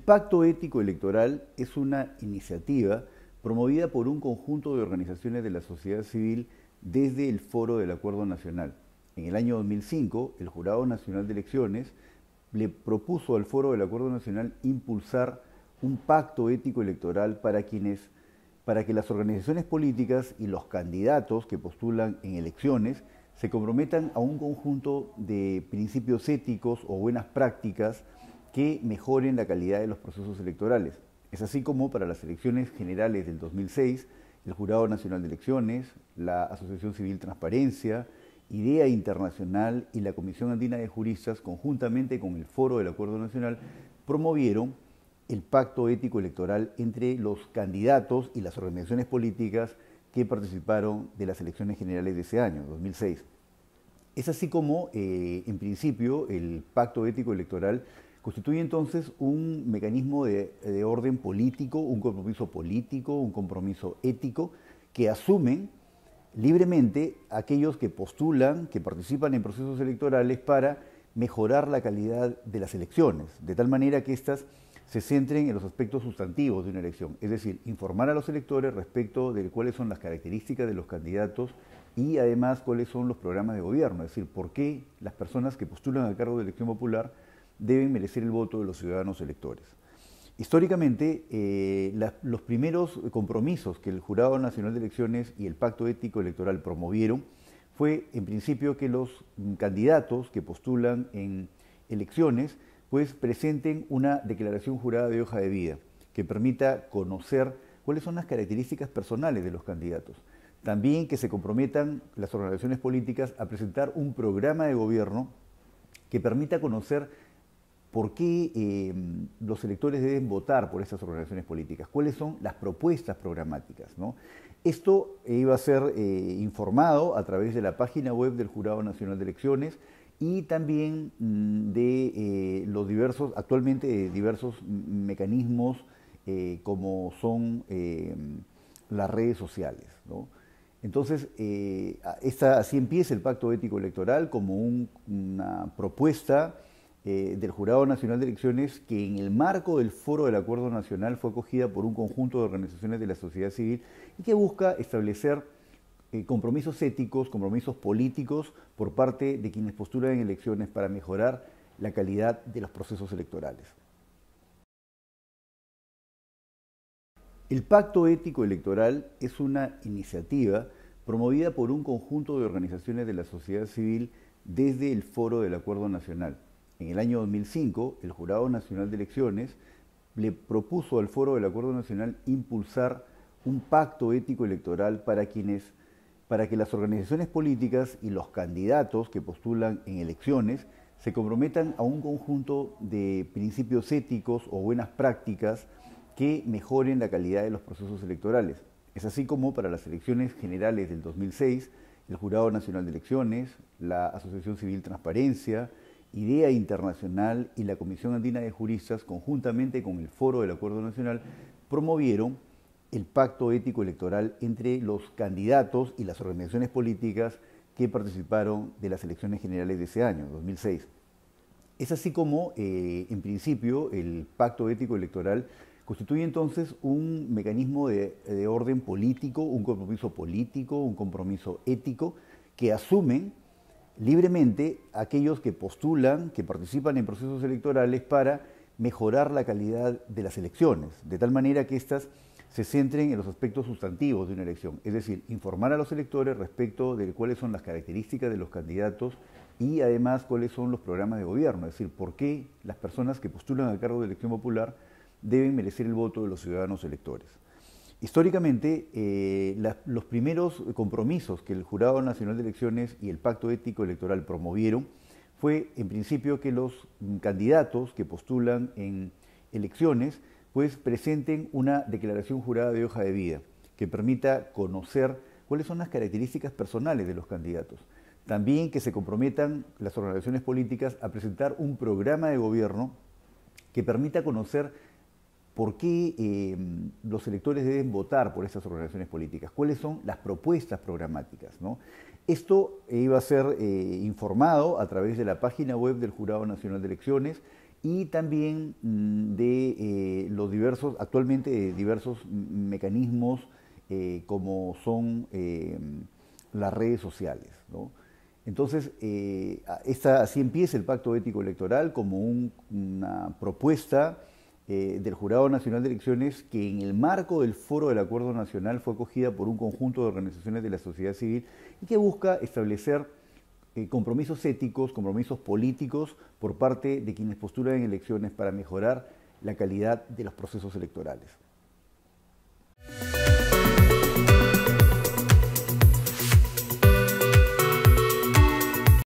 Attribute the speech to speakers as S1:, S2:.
S1: Pacto Ético Electoral es una iniciativa promovida por un conjunto de organizaciones de la sociedad civil desde el Foro del Acuerdo Nacional. En el año 2005, el Jurado Nacional de Elecciones le propuso al Foro del Acuerdo Nacional impulsar un pacto ético electoral para que las organizaciones políticas y los candidatos que postulan en elecciones se comprometan a un conjunto de principios éticos o buenas prácticas que mejoren la calidad de los procesos electorales. Es así como para las elecciones generales del 2006, el Jurado Nacional de Elecciones, la Asociación Civil Transparencia, IDEA Internacional y la Comisión Andina de Juristas, conjuntamente con el Foro del Acuerdo Nacional, promovieron el pacto ético electoral entre los candidatos y las organizaciones políticas que participaron de las elecciones generales de ese año, 2006. Es así como, en principio, el pacto ético electoral constituye entonces un mecanismo de orden político, un compromiso ético, que asumen libremente aquellos que postulan, que participan en procesos electorales para mejorar la calidad de las elecciones, de tal manera que éstas se centren en los aspectos sustantivos de una elección, es decir, informar a los electores respecto de cuáles son las características de los candidatos y además cuáles son los programas de gobierno, es decir, por qué las personas que postulan al cargo de elección popular deben merecer el voto de los ciudadanos electores. Históricamente, los primeros compromisos que el Jurado Nacional de Elecciones y el Pacto Ético Electoral promovieron fue, en principio, que los candidatos que postulan en elecciones pues presenten una declaración jurada de hoja de vida que permita conocer cuáles son las características personales de los candidatos. También que se comprometan las organizaciones políticas a presentar un programa de gobierno que permita conocer por qué los electores deben votar por esas organizaciones políticas, cuáles son las propuestas programáticas, ¿no? Esto iba a ser informado a través de la página web del Jurado Nacional de Elecciones y también de los actualmente diversos mecanismos como son las redes sociales, ¿no? Entonces, así empieza el Pacto Ético Electoral como una propuesta del Jurado Nacional de Elecciones que en el marco del Foro del Acuerdo Nacional fue acogida por un conjunto de organizaciones de la sociedad civil y que busca establecer compromisos éticos, compromisos políticos por parte de quienes postulan en elecciones para mejorar la calidad de los procesos electorales. El Pacto Ético Electoral es una iniciativa promovida por un conjunto de organizaciones de la sociedad civil desde el Foro del Acuerdo Nacional. En el año 2005, el Jurado Nacional de Elecciones le propuso al Foro del Acuerdo Nacional impulsar un pacto ético electoral para que las organizaciones políticas y los candidatos que postulan en elecciones se comprometan a un conjunto de principios éticos o buenas prácticas que mejoren la calidad de los procesos electorales. Es así como para las elecciones generales del 2006, el Jurado Nacional de Elecciones, la Asociación Civil Transparencia, IDEA Internacional y la Comisión Andina de Juristas, conjuntamente con el Foro del Acuerdo Nacional, promovieron el pacto ético electoral entre los candidatos y las organizaciones políticas que participaron de las elecciones generales de ese año, 2006. Es así como, en principio, el pacto ético electoral constituye entonces un mecanismo de orden político, un compromiso ético, que asumen libremente aquellos que postulan, que participan en procesos electorales para mejorar la calidad de las elecciones, de tal manera que éstas se centren en los aspectos sustantivos de una elección, es decir, informar a los electores respecto de cuáles son las características de los candidatos y además cuáles son los programas de gobierno, es decir, por qué las personas que postulan al cargo de elección popular deben merecer el voto de los ciudadanos electores. Históricamente, los primeros compromisos que el Jurado Nacional de Elecciones y el Pacto Ético Electoral promovieron fue, en principio, que los candidatos que postulan en elecciones pues presenten una declaración jurada de hoja de vida que permita conocer cuáles son las características personales de los candidatos. También que se comprometan las organizaciones políticas a presentar un programa de gobierno que permita conocer por qué los electores deben votar por estas organizaciones políticas, cuáles son las propuestas programáticas, ¿no? Esto iba a ser informado a través de la página web del Jurado Nacional de Elecciones y también de los diversos, actualmente diversos mecanismos como son las redes sociales, ¿no? Entonces, así empieza el Pacto Ético Electoral como una propuesta del Jurado Nacional de Elecciones que en el marco del Foro del Acuerdo Nacional fue acogida por un conjunto de organizaciones de la sociedad civil y que busca establecer compromisos éticos, compromisos políticos por parte de quienes postulan en elecciones para mejorar la calidad de los procesos electorales.